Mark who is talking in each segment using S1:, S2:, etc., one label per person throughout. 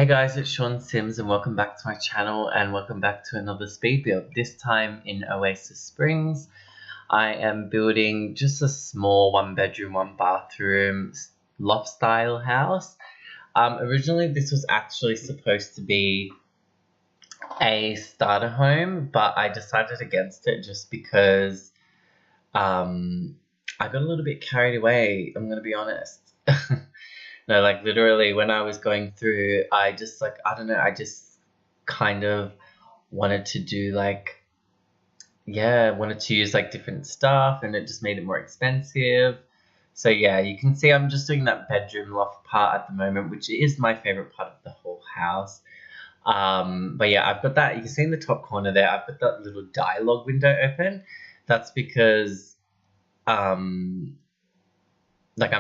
S1: Hey guys, it's ShawnSims and welcome back to my channel and welcome back to another speed build. This time in Oasis Springs. I am building just a small 1-bedroom, 1-bathroom loft style house. Originally this was actually supposed to be a starter home, but I decided against it just because I got a little bit carried away, I'm gonna be honest. No, like literally when I was going through, I just I don't know, I just kind of wanted to do wanted to use different stuff and it just made it more expensive. So yeah, you can see I'm just doing that bedroom loft part at the moment, which is my favorite part of the whole house. But yeah, I've got that, you can see in the top corner there, I've got that little dialogue window open. That's because I'm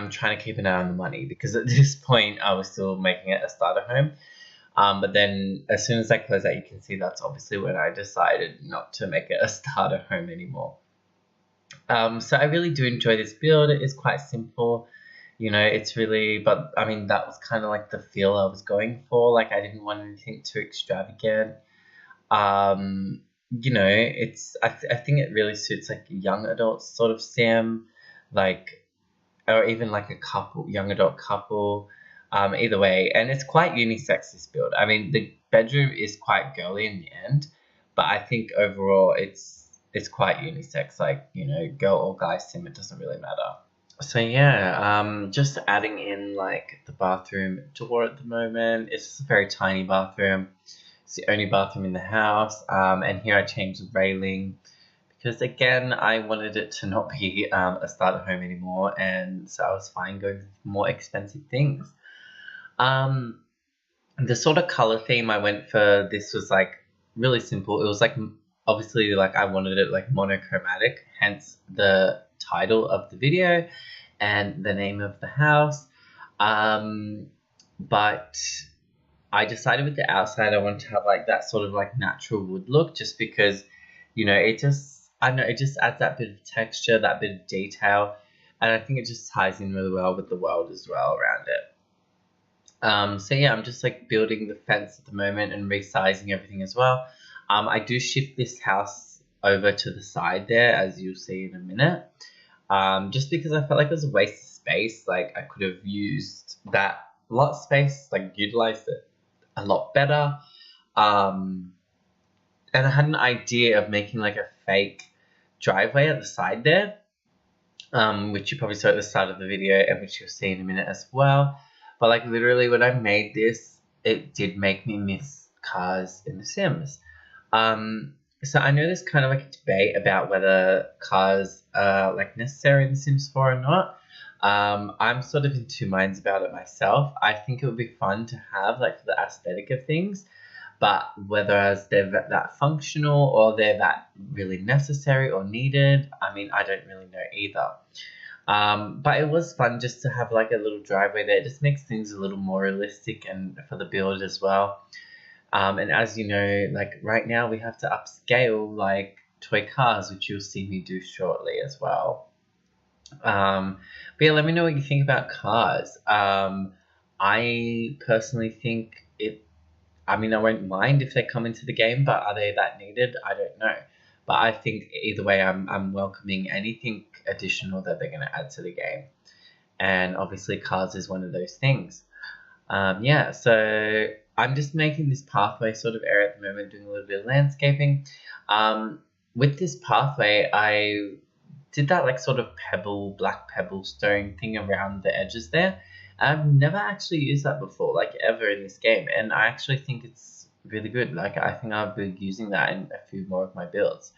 S1: trying to keep an eye on the money, because at this point I was still making it a starter home. But then as soon as I close that, you can see that's obviously when I decided not to make it a starter home anymore. So I really do enjoy this build. It is quite simple, you know, it's really, but I mean, that was kind of like the feel I was going for. I didn't want anything too extravagant. You know, I think it really suits a young adult sort of sim, or even a couple, young adult couple, either way. And it's quite unisex, this build. I mean, the bedroom is quite girly in the end, but I think overall it's quite unisex, you know, girl or guy sim, it doesn't really matter. So yeah, just adding in the bathroom door at the moment. It's just a very tiny bathroom. It's the only bathroom in the house, and here I changed the railing, because again, I wanted it to not be a starter home anymore, and so I was fine going with more expensive things. The sort of color theme I went for this was really simple. It was obviously I wanted it monochromatic, hence the title of the video and the name of the house. But I decided with the outside I wanted to have that sort of natural wood look, just because, you know, it just, I don't know, it just adds that bit of texture, that bit of detail, and I think it just ties in really well with the world as well around it. So yeah, I'm just building the fence at the moment and resizing everything as well. I do shift this house over to the side there, as you'll see in a minute, just because I felt it was a waste of space. I could have used that lot of space, utilized it a lot better. And I had an idea of making a fake driveway at the side there, which you probably saw at the start of the video and which you'll see in a minute as well. But literally when I made this, it did make me miss cars in The Sims. So I know there's kind of a debate about whether cars are necessary in The Sims 4 or not. I'm sort of in two minds about it myself. I think it would be fun to have for the aesthetic of things, but whether they're that functional or they're that really necessary or needed, I mean, I don't really know either. But it was fun just to have a little driveway there. It just makes things a little more realistic and for the build as well. And as you know, right now we have to upscale toy cars, which you'll see me do shortly as well. But yeah, let me know what you think about cars. I personally think I mean, I won't mind if they come into the game, but are they that needed? I don't know. But I think either way, I'm welcoming anything additional that they're going to add to the game. And obviously cars is one of those things. Yeah, so I'm just making this pathway sort of area at the moment, doing a little bit of landscaping. With this pathway, I did that sort of black pebble stone thing around the edges there. I've never actually used that before, ever in this game, and I actually think it's really good. I think I'll be using that in a few more of my builds.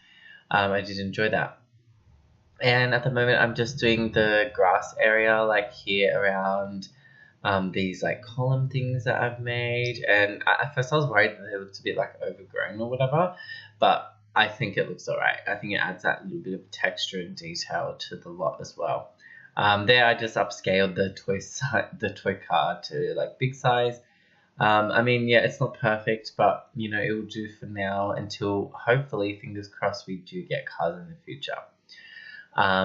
S1: I did enjoy that. And at the moment, I'm just doing the grass area, here around these column things that I've made. And at first I was worried that they looked a bit overgrown or whatever, but I think it looks alright. I think it adds that little bit of texture and detail to the lot as well. There I just upscaled the toy car to big size. I mean, yeah, it's not perfect, but you know, it will do for now until hopefully, fingers crossed, we do get cars in the future.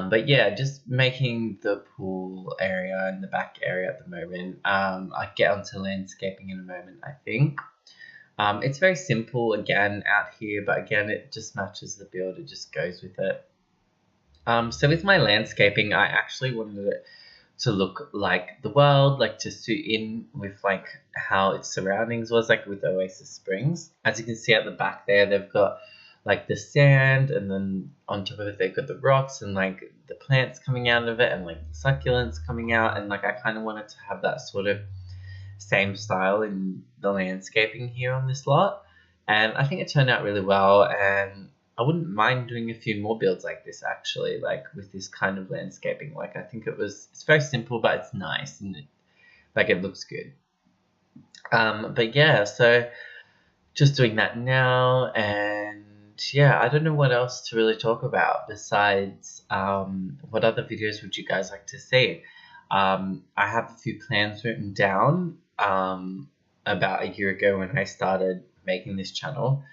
S1: But yeah, just making the pool area and the back area at the moment. I'll get onto landscaping in a moment, I think. It's very simple again out here, but again, it just matches the build. It just goes with it. So with my landscaping, I actually wanted it to look like the world, like to suit in with like how its surroundings was, like with Oasis Springs. As you can see at the back there, they've got like the sand, and then on top of it they've got the rocks and like the plants coming out of it, and like the succulents coming out, and like I kind of wanted to have that sort of same style in the landscaping here on this lot, and I think it turned out really well, and I wouldn't mind doing a few more builds like this actually, like with this kind of landscaping. Like I think it's very simple, but it's nice, and it looks good. But yeah, so just doing that now, and yeah, I don't know what else to really talk about besides what other videos would you guys like to see. I have a few plans written down about a year ago when I started making this channel.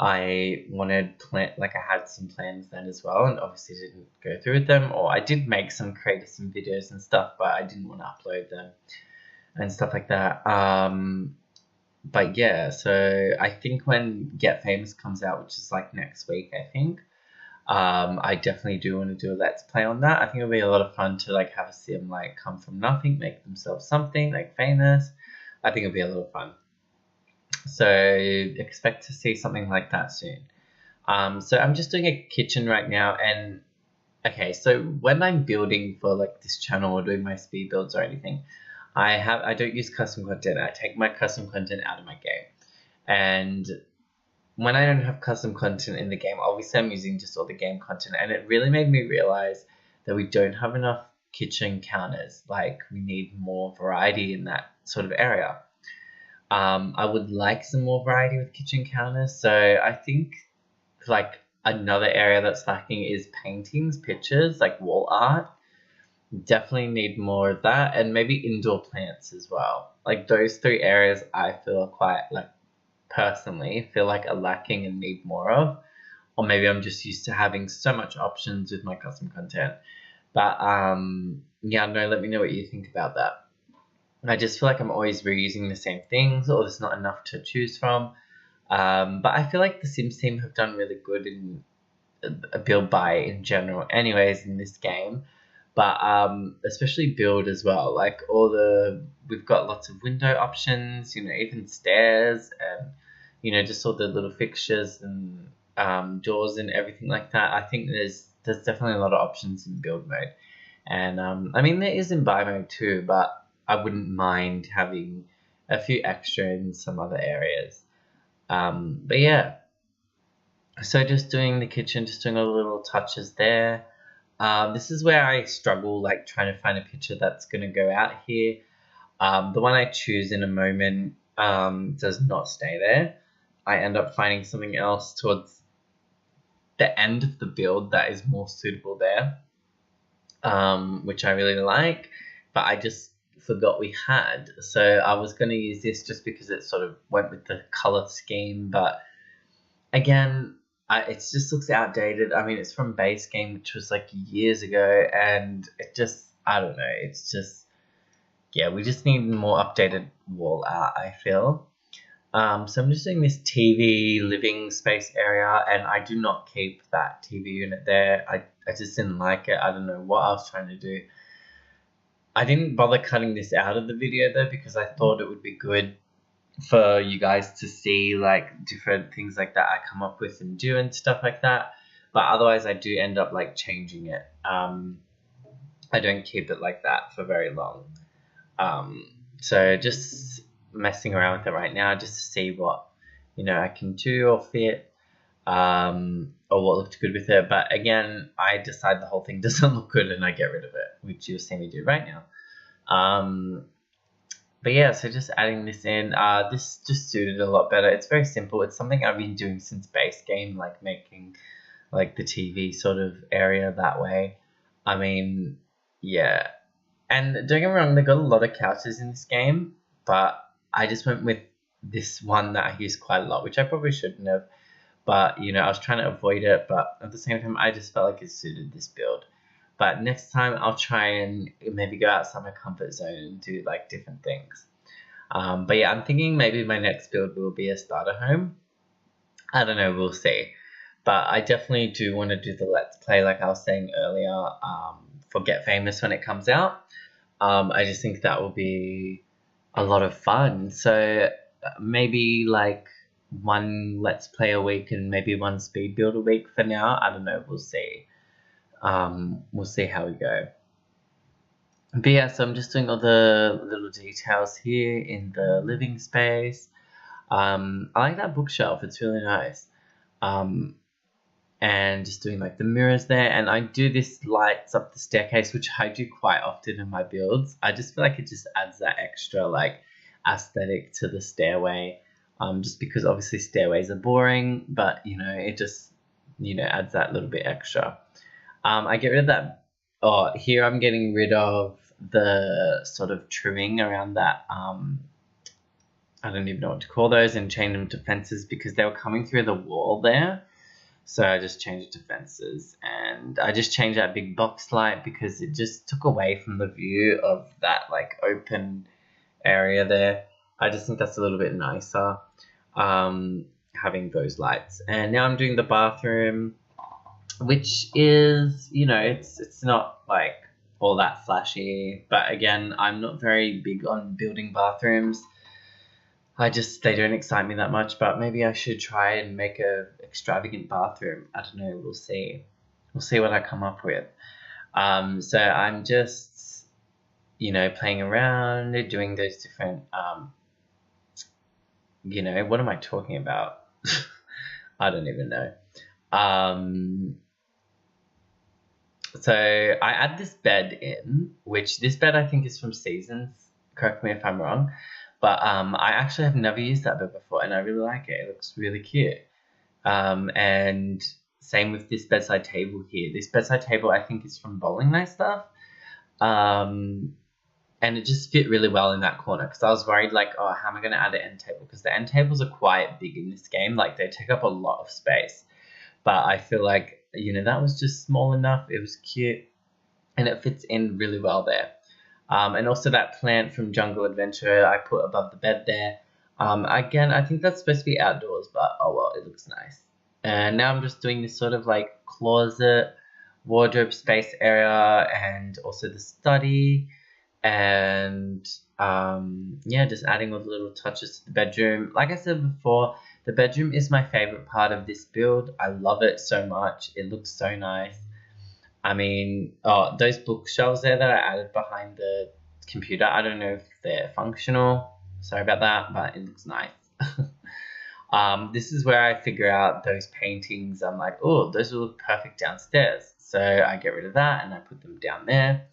S1: I had some plans then as well, and obviously didn't go through with them, or I did make created some videos and stuff, but I didn't want to upload them and stuff like that. But yeah, so I think when Get Famous comes out, which is like next week, I think, I definitely do want to do a let's play on that. I think it'll be a lot of fun to like have a sim like come from nothing, make themselves something like famous. I think it'll be a lot of fun. So expect to see something like that soon. So I'm just doing a kitchen right now, and okay, so when I'm building for like this channel or doing my speed builds or anything, I don't use custom content. I take my custom content out of my game, and when I don't have custom content in the game, obviously I'm using just all the game content, and it really made me realize that we don't have enough kitchen counters. Like we need more variety in that sort of area. I would like some more variety with kitchen counters. So I think like another area that's lacking is paintings, pictures, like wall art. Definitely need more of that, and maybe indoor plants as well. Like those three areas I feel are quite like personally feel like are lacking and need more of. Or maybe I'm just used to having so much options with my custom content. But yeah, no, let me know what you think about that. I just feel like I'm always reusing the same things, or there's not enough to choose from. But I feel like the Sims team have done really good in build buy in general anyways in this game. But especially build as well. Like we've got lots of window options, you know, even stairs, and you know, just all the little fixtures and doors and everything like that. I think there's definitely a lot of options in build mode. And I mean, there is in buy mode too, but I wouldn't mind having a few extra in some other areas. But yeah, so just doing the kitchen, just doing all the little touches there. This is where I struggle, like trying to find a picture that's going to go out here. The one I choose in a moment does not stay there. I end up finding something else towards the end of the build that is more suitable there, which I really like, but I just forgot we had. So I was going to use this just because it sort of went with the color scheme, but again, it just looks outdated. I mean, it's from base game, which was like years ago, and it just, I don't know, it's just, yeah, we just need more updated wall art, I feel. So I'm just doing this TV living space area, and I do not keep that TV unit there. I just didn't like it. I don't know what I was trying to do. I didn't bother cutting this out of the video though, because I thought it would be good for you guys to see like different things like that I come up with and do and stuff like that. But otherwise I do end up like changing it. I don't keep it like that for very long. So just messing around with it right now just to see what, you know, I can do or fit, or what looked good with it. But again, I decide the whole thing doesn't look good and I get rid of it, which you'll see me do right now. But yeah, so just adding this in, this just suited a lot better. It's very simple. It's something I've been doing since base game, like making like the TV sort of area that way. I mean, yeah. And don't get me wrong, they got a lot of couches in this game, but I just went with this one that I use quite a lot, which I probably shouldn't have. But, you know, I was trying to avoid it, but at the same time, I just felt like it suited this build. But next time I'll try and maybe go outside my comfort zone and do like different things. But yeah, I'm thinking maybe my next build will be a starter home. I don't know, we'll see. But I definitely do want to do the Let's Play like I was saying earlier, for Get Famous when it comes out. I just think that will be a lot of fun. So maybe like one Let's Play a week and maybe one speed build a week for now. I don't know, we'll see. We'll see how we go. But yeah, so I'm just doing all the little details here in the living space. I like that bookshelf, it's really nice. And just doing like the mirrors there, and I do this lights up the staircase, which I do quite often in my builds. I just feel like it just adds that extra like aesthetic to the stairway, just because obviously stairways are boring, but you know, it just, you know, adds that little bit extra. I get rid of that. Oh, here I'm getting rid of the sort of trimming around that, I don't even know what to call those, and change them to fences because they were coming through the wall there. So I just changed it to fences, and I just changed that big box light because it just took away from the view of that like open area there. I just think that's a little bit nicer, having those lights. And now I'm doing the bathroom, which is, you know, it's not like all that flashy, but again, I'm not very big on building bathrooms. They don't excite me that much, but maybe I should try and make a extravagant bathroom. I don't know, we'll see. We'll see what I come up with. So I'm just, you know, playing around, doing those different, you know, what am I talking about? I don't even know. So I add this bed in, which this bed I think is from Seasons. Correct me if I'm wrong. But I actually have never used that bed before, and I really like it. It looks really cute. And same with this bedside table here. This bedside table I think is from Bowling Night Stuff. And it just fit really well in that corner because I was worried like, oh, how am I going to add an end table? Because the end tables are quite big in this game. Like, they take up a lot of space. But I feel like, you know, that was just small enough. It was cute, and it fits in really well there. And also that plant from Jungle Adventure I put above the bed there. Again, I think that's supposed to be outdoors, but oh well, it looks nice. And now I'm just doing this sort of like closet, wardrobe space area, and also the study. And yeah, just adding all the little touches to the bedroom. Like I said before, the bedroom is my favorite part of this build. I love it so much. It looks so nice. I mean, oh, those bookshelves there that I added behind the computer, I don't know if they're functional. Sorry about that, but it looks nice. This is where I figure out those paintings. I'm like, oh, those will look perfect downstairs. So I get rid of that and I put them down there.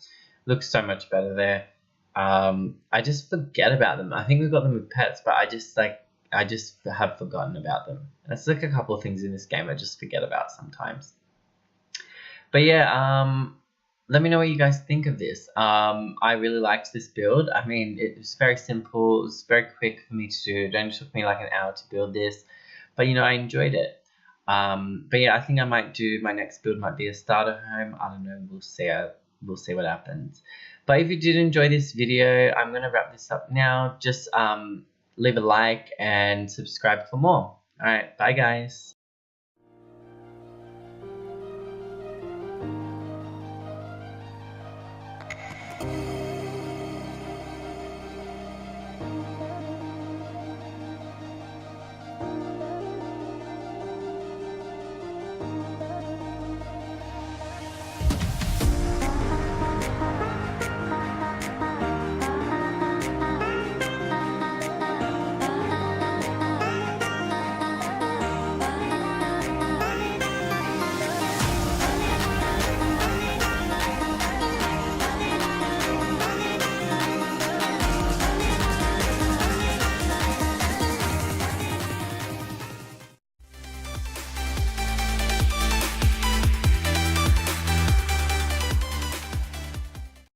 S1: Looks so much better there. I just forget about them. I think we got them with pets, but I just have forgotten about them. That's like a couple of things in this game I just forget about sometimes. But yeah, let me know what you guys think of this. I really liked this build. I mean, it was very simple. It was very quick for me to do. It only took me like an hour to build this. But, you know, I enjoyed it. But yeah, I think I might do, my next build might be a starter home. I don't know. We'll see. We'll see what happens. But if you did enjoy this video, I'm going to wrap this up now. Just leave a like and subscribe for more. All right. Bye, guys.